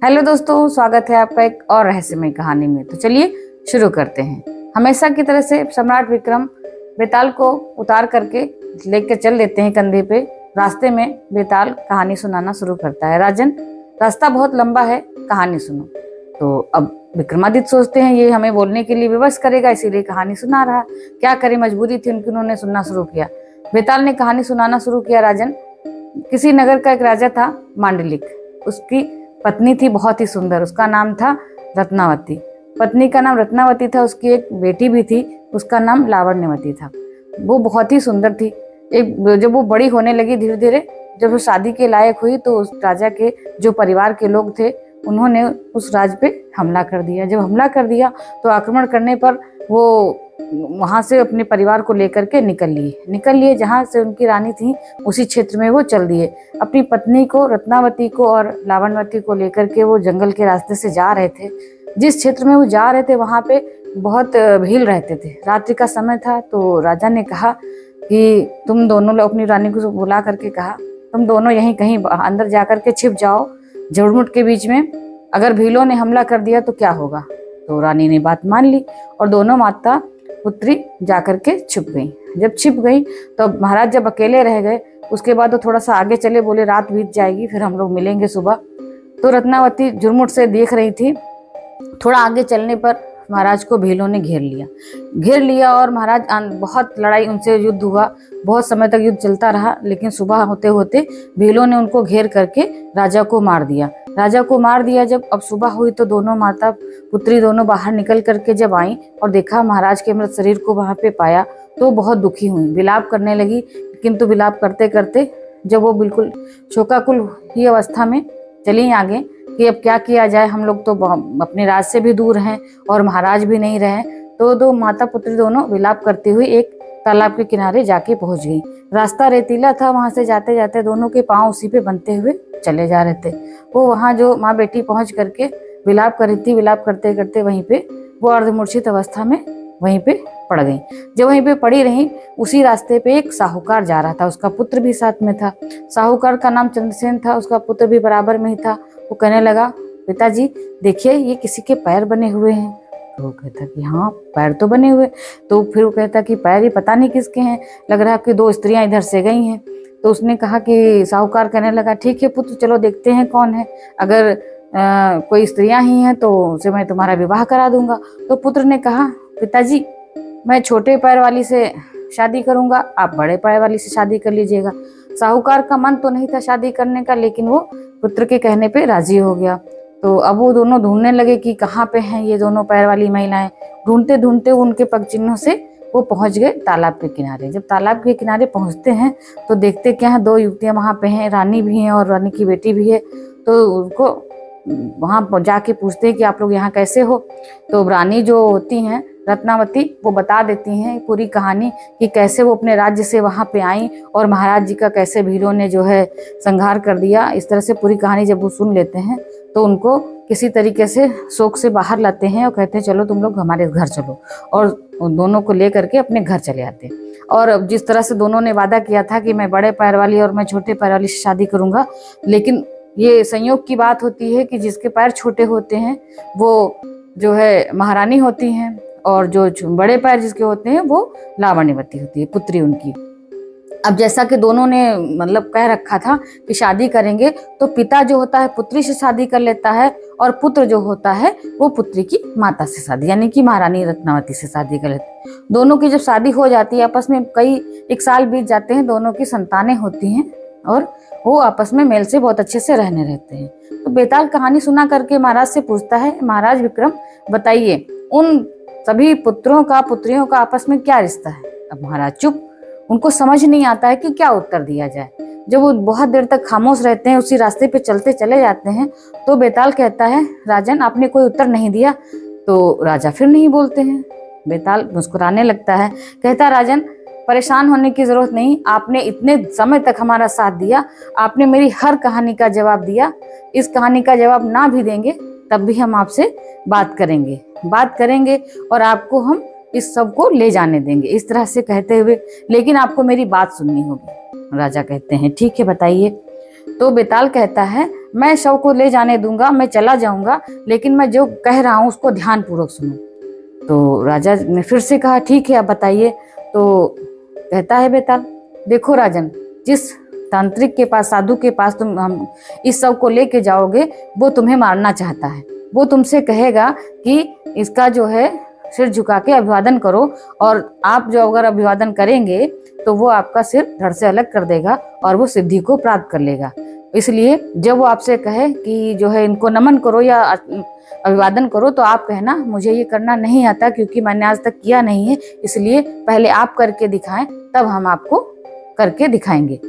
Hello दोस्तों, स्वागत है आपका एक और रहस्यमय कहानी में। तो चलिए शुरू करते हैं। हमेशा की तरह से सम्राट विक्रम बेताल को उतार करके लेकर चल देते हैं कंधे पे। रास्ते में बेताल कहानी सुनाना शुरू करता है। राजन, रास्ता बहुत लंबा है, कहानी सुनो। तो अब विक्रमादित्य सोचते हैं ये हमें बोलने के लिए विवश करेगा, इसीलिए कहानी सुना रहा। क्या करे, मजबूरी थी उनकी, उन्होंने सुनना शुरू किया। बेताल ने कहानी सुनाना शुरू किया। राजन, किसी नगर का एक राजा था, मांडलिक। उसकी पत्नी थी बहुत ही सुंदर, उसका नाम था रत्नावती। पत्नी का नाम रत्नावती था, उसकी एक बेटी भी थी, उसका नाम लावण्यवती था। वो बहुत ही सुंदर थी। जब वो बड़ी होने लगी धीरे धीरे, जब वो शादी के लायक हुई तो उस राजा के जो परिवार के लोग थे उन्होंने उस राज पे हमला कर दिया। जब हमला कर दिया तो आक्रमण करने पर वो वहां से अपने परिवार को लेकर के निकल लिए जहां से उनकी रानी थी, उसी क्षेत्र में वो चल दिए। अपनी पत्नी को, रत्नावती को और लावण्यवती को लेकर के वो जंगल के रास्ते से जा रहे थे। जिस क्षेत्र में वो जा रहे थे वहां पे बहुत भीड़ रहते थे। रात्रि का समय था तो राजा ने कहा कि तुम दोनों लोग, अपनी रानी को बुला करके कहा, तुम दोनों यहीं कहीं अंदर जाकर के छिप जाओ झुरमुट के बीच में। अगर भीलों ने हमला कर दिया तो क्या होगा। तो रानी ने बात मान ली और दोनों माता पुत्री जाकर के छिप गई। जब छिप गई तो महाराज जब अकेले रह गए, उसके बाद वो थोड़ा सा आगे चले, बोले रात बीत जाएगी फिर हम लोग मिलेंगे सुबह। तो रत्नावती झुरमुट से देख रही थी। थोड़ा आगे चलने पर महाराज को भीलों ने घेर लिया और महाराज बहुत लड़ाई, उनसे युद्ध हुआ। बहुत समय तक युद्ध चलता रहा, लेकिन सुबह होते होते भीलों ने उनको घेर करके राजा को मार दिया। जब अब सुबह हुई तो दोनों माता पुत्री दोनों बाहर निकल करके जब आई और देखा महाराज के मृत शरीर को वहां पे पाया तो बहुत दुखी हुई, विलाप करने लगी। किंतु विलाप करते करते जब वो बिल्कुल शोकाकुल ही अवस्था में चली आगे कि अब क्या किया जाए, हम लोग तो अपने राज से भी दूर हैं और महाराज भी नहीं रहे, तो दो माता पुत्री दोनों विलाप करती हुई एक तालाब के किनारे जाके पहुंच गई। रास्ता रेतीला था, वहां से जाते जाते दोनों के पांव उसी पे बनते हुए चले जा रहे थे। वो वहां जो माँ बेटी पहुंच करके विलाप कर रही थी, विलाप करते करते वहीं पे वो अर्धमूर्छित अवस्था में वहीं पे पड़ गई। जब वहीं पे पड़ी रही, उसी रास्ते पे एक साहूकार जा रहा था, उसका पुत्र भी साथ में था। साहूकार का नाम चंद्रसेन था, उसका पुत्र भी बराबर में ही था। वो कहने लगा, पिताजी देखिए ये किसी के पैर बने हुए हैं। तो वो कहता कि हाँ पैर तो बने हुए। तो फिर वो कहता कि पैर ये पता नहीं किसके हैं, लग रहा कि दो स्त्रियां इधर से गई हैं। तो उसने कहा कि साहूकार कहने लगा, ठीक है पुत्र, चलो देखते हैं कौन है, अगर कोई स्त्रियां ही हैं तो उसे मैं तुम्हारा विवाह करा दूंगा। तो पुत्र ने कहा, पिताजी मैं छोटे पैर वाली से शादी करूंगा, आप बड़े पैर वाली से शादी कर लीजिएगा। साहूकार का मन तो नहीं था शादी करने का, लेकिन वो पुत्र के कहने पे राजी हो गया। तो अब वो दोनों ढूंढने लगे कि कहाँ पे हैं ये दोनों पैर वाली महिलाएं। ढूंढते ढूंढते उनके पग चिन्हों से वो पहुंच गए तालाब के किनारे। जब तालाब के किनारे पहुंचते हैं तो देखते क्या है, दो युवतियां वहां पे हैं, रानी भी हैं और रानी की बेटी भी है। तो उनको वहां जाके पूछते हैं कि आप लोग यहाँ कैसे हो। तो रानी जो होती हैं रत्नावती, वो बता देती हैं पूरी कहानी कि कैसे वो अपने राज्य से वहां पे आई और महाराज जी का कैसे भीलों ने जो है संहार कर दिया। इस तरह से पूरी कहानी जब वो सुन लेते हैं तो उनको किसी तरीके से शोक से बाहर लाते हैं और कहते हैं चलो तुम लोग हमारे घर चलो, और दोनों को लेकर के अपने घर चले आते हैं। और जिस तरह से दोनों ने वादा किया था कि मैं बड़े पैर वाली और मैं छोटे पैर वाली से शादी करूंगा, लेकिन ये संयोग की बात होती है कि जिसके पैर छोटे होते हैं वो जो है महारानी होती हैं और जो बड़े पैर जिसके होते हैं वो लावण्यवती होती है, पुत्री उनकी। अब जैसा कि दोनों ने मतलब कह रखा था कि शादी करेंगे, तो पिता जो होता है पुत्री से शादी कर लेता है और पुत्र जो होता है वो पुत्री की माता से शादी, यानी कि महारानी रत्नावती से शादी कर लेते हैं। दोनों की जब शादी हो जाती है, आपस में कई एक साल बीत जाते हैं, दोनों की संतानें होती हैं और वो आपस में मेल से बहुत अच्छे से रहने रहते हैं। तो बेताल कहानी सुना करके महाराज से पूछता है, महाराज विक्रम बताइए उन सभी पुत्रों का पुत्रियों का आपस में क्या रिश्ता है। अब महाराज चुप, उनको समझ नहीं आता है कि क्या उत्तर दिया जाए। जब वो बहुत देर तक खामोश रहते हैं, उसी रास्ते पे चलते चले जाते हैं, तो बेताल कहता है, राजन आपने कोई उत्तर नहीं दिया। तो राजा फिर नहीं बोलते हैं। बेताल मुस्कुराने लगता है, कहता राजन परेशान होने की जरूरत नहीं, आपने इतने समय तक हमारा साथ दिया, आपने मेरी हर कहानी का जवाब दिया। इस कहानी का जवाब ना भी देंगे तब भी हम आपसे बात करेंगे और आपको हम इस सब को ले जाने देंगे, इस तरह से कहते हुए, लेकिन आपको मेरी बात सुननी होगी। राजा कहते हैं ठीक है बताइए। तो बेताल कहता है मैं शव को ले जाने दूंगा, मैं चला जाऊंगा, लेकिन मैं जो कह रहा हूँ उसको ध्यान पूर्वक सुनो। तो राजा ने फिर से कहा ठीक है आप बताइए। तो कहता है बेताल, देखो राजन, जिस तांत्रिक के पास, साधु के पास तुम हम इस शव को लेके जाओगे, वो तुम्हें मारना चाहता है। वो तुमसे कहेगा कि इसका जो है सिर झुका के अभिवादन करो, और आप जो अगर अभिवादन करेंगे तो वो आपका सिर धड़ से अलग कर देगा और वो सिद्धि को प्राप्त कर लेगा। इसलिए जब वो आपसे कहे कि जो है इनको नमन करो या अभिवादन करो, तो आप कहना मुझे ये करना नहीं आता क्योंकि मैंने आज तक किया नहीं है, इसलिए पहले आप करके दिखाएं, तब हम आपको करके दिखाएंगे।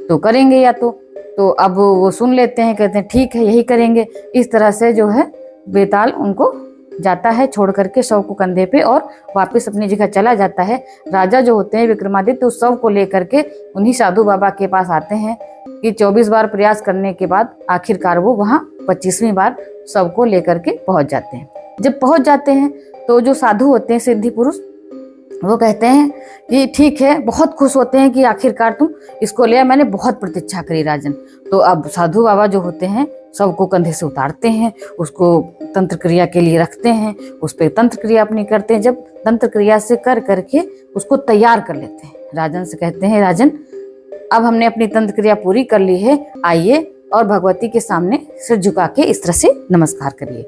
तो करेंगे या तो अब वो सुन लेते हैं, कहते हैं ठीक है यही करेंगे। इस तरह से जो है बेताल उनको जाता है छोड़ करके शव को कंधे पे, और वापस अपनी जगह चला जाता है। राजा जो होते हैं विक्रमादित्य उस शव को लेकर के उन्हीं साधु बाबा के पास आते हैं कि 24 बार प्रयास करने के बाद आखिरकार वो वहाँ 25वीं बार शव को लेकर के पहुंच जाते हैं। जब पहुंच जाते हैं तो जो साधु होते हैं, सिद्धि पुरुष, वो कहते हैं कि ठीक है, बहुत खुश होते हैं कि आखिरकार तुम इसको ले आए, मैंने बहुत प्रतीक्षा करी राजन। तो अब साधु बाबा जो होते हैं शव को कंधे से उतारते हैं, उसको तंत्र क्रिया के लिए रखते हैं, उस पर तंत्र क्रिया अपनी करते हैं। जब तंत्र क्रिया से कर करके उसको तैयार कर लेते हैं, राजन से कहते हैं राजन अब हमने अपनी तंत्र क्रिया पूरी कर ली है, आइए और भगवती के सामने सिर झुका के इस तरह से नमस्कार करिए।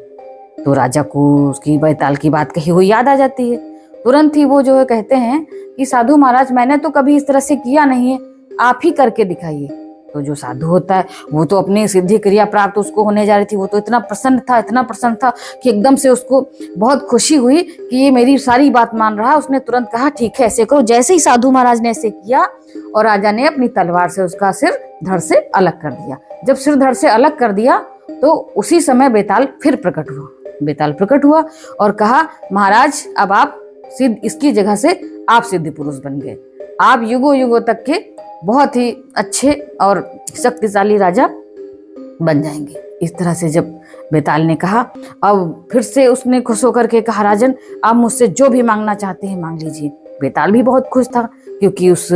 तो राजा को उसकी बेताल की बात कही हुई याद आ जाती है। तुरंत ही वो जो है कहते हैं कि साधु महाराज मैंने तो कभी इस तरह से किया नहीं है, आप ही करके दिखाइए। तो जो साधु होता है वो तो अपनी सिद्धि क्रिया प्राप्त उसको होने जा रही थी, वो तो इतना प्रसन्न था कि एकदम से उसको बहुत खुशी हुई कि ये मेरी सारी बात मान रहा है। उसने तुरंत कहा ठीक है ऐसे करो। जैसे ही साधु महाराज ने ऐसे किया और राजा ने अपनी तलवार से उसका सिर धड़ से अलग कर दिया। जब सिर धड़ से अलग कर दिया तो उसी समय बेताल फिर प्रकट हुआ। बेताल प्रकट हुआ और कहा महाराज अब आप इसकी जगह से आप सिद्धि पुरुष बन गए, आप युगों युगों तक के बहुत ही अच्छे और शक्तिशाली राजा बन जाएंगे। इस तरह से जब बेताल ने कहा, अब फिर से उसने खुश होकर के कहा राजन आप मुझसे जो भी मांगना चाहते हैं मांग लीजिए। बेताल भी बहुत खुश था क्योंकि उस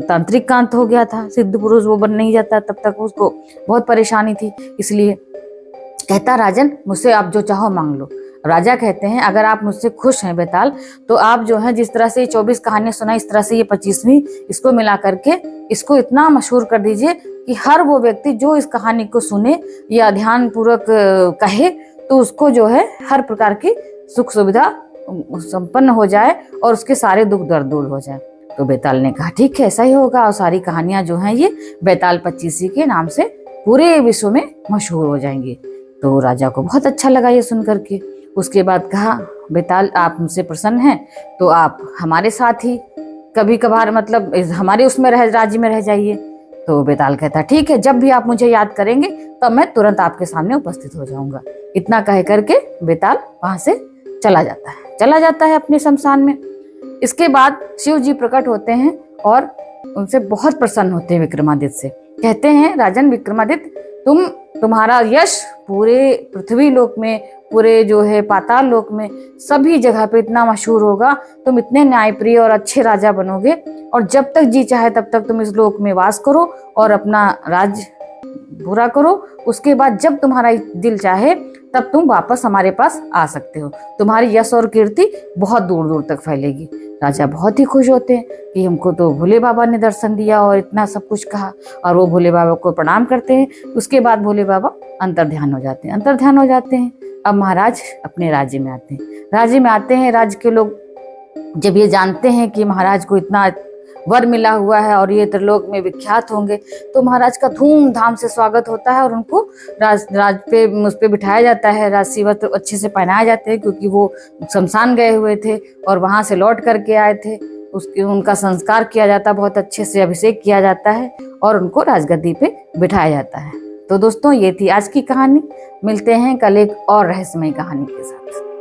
तांत्रिक का अंत हो गया था, सिद्ध पुरुष वो बन नहीं जाता, तब तक उसको बहुत परेशानी थी। इसलिए कहता राजन मुझसे आप जो चाहो मांग लो। राजा कहते हैं अगर आप मुझसे खुश हैं बेताल, तो आप जो है जिस तरह से 24 कहानियां सुना, इस तरह से ये 25वीं इसको मिला करके इसको इतना मशहूर कर दीजिए कि हर वो व्यक्ति जो इस कहानी को सुने या ध्यान पूर्वक कहे तो उसको जो है हर प्रकार की सुख सुविधा संपन्न हो जाए और उसके सारे दुख दर्द दूर हो जाए। तो बेताल ने कहा ठीक है ऐसा ही होगा, और सारी कहानियां जो हैं ये बेताल 25वीं के नाम से पूरे विश्व में मशहूर हो जाएंगी। तो राजा को बहुत अच्छा लगा ये सुन करके। उसके बाद कहा बेताल आप मुझसे प्रसन्न हैं तो आप हमारे साथ ही कभी कभार मतलब हमारे उसमें राज्य में रह जाइए। तो बेताल कहता ठीक है, जब भी आप मुझे याद करेंगे तब मैं तुरंत आपके सामने उपस्थित हो जाऊंगा। इतना कह करके बेताल वहां से चला जाता है अपने शमशान में। इसके बाद शिव जी प्रकट होते हैं और उनसे बहुत प्रसन्न होते हैं विक्रमादित्य से। कहते हैं राजन विक्रमादित्य तुम्हारा यश पूरे पृथ्वी लोक में, पूरे जो है पाताल लोक में सभी जगह पे इतना मशहूर होगा, तुम इतने न्यायप्रिय और अच्छे राजा बनोगे और जब तक जी चाहे तब तक तुम इस लोक में वास करो और अपना राज पूरा करो। उसके बाद जब तुम्हारा दिल चाहे तब तुम वापस हमारे पास आ सकते हो, तुम्हारी यश और कीर्ति बहुत दूर दूर तक फैलेगी। राजा बहुत ही खुश होते हैं कि हमको तो भोले बाबा ने दर्शन दिया और इतना सब कुछ कहा, और वो भोले बाबा को प्रणाम करते हैं। उसके बाद भोले बाबा अंतर्ध्यान हो जाते हैं। अब महाराज अपने राज्य में आते हैं। राज्य के लोग जब ये जानते हैं कि महाराज को इतना वर मिला हुआ है और ये त्रिलोक में विख्यात होंगे, तो महाराज का धूमधाम से स्वागत होता है और उनको राज पे उस पे बिठाया जाता है। राजसी वस्त्र अच्छे से पहनाए जाते हैं क्योंकि वो शमशान गए हुए थे और वहां से लौट करके आए थे। उनका संस्कार किया जाता है, बहुत अच्छे से अभिषेक किया जाता है और उनको राजगद्दी पे बिठाया जाता है। तो दोस्तों ये थी आज की कहानी। मिलते हैं कल एक और रहस्यमय कहानी के साथ।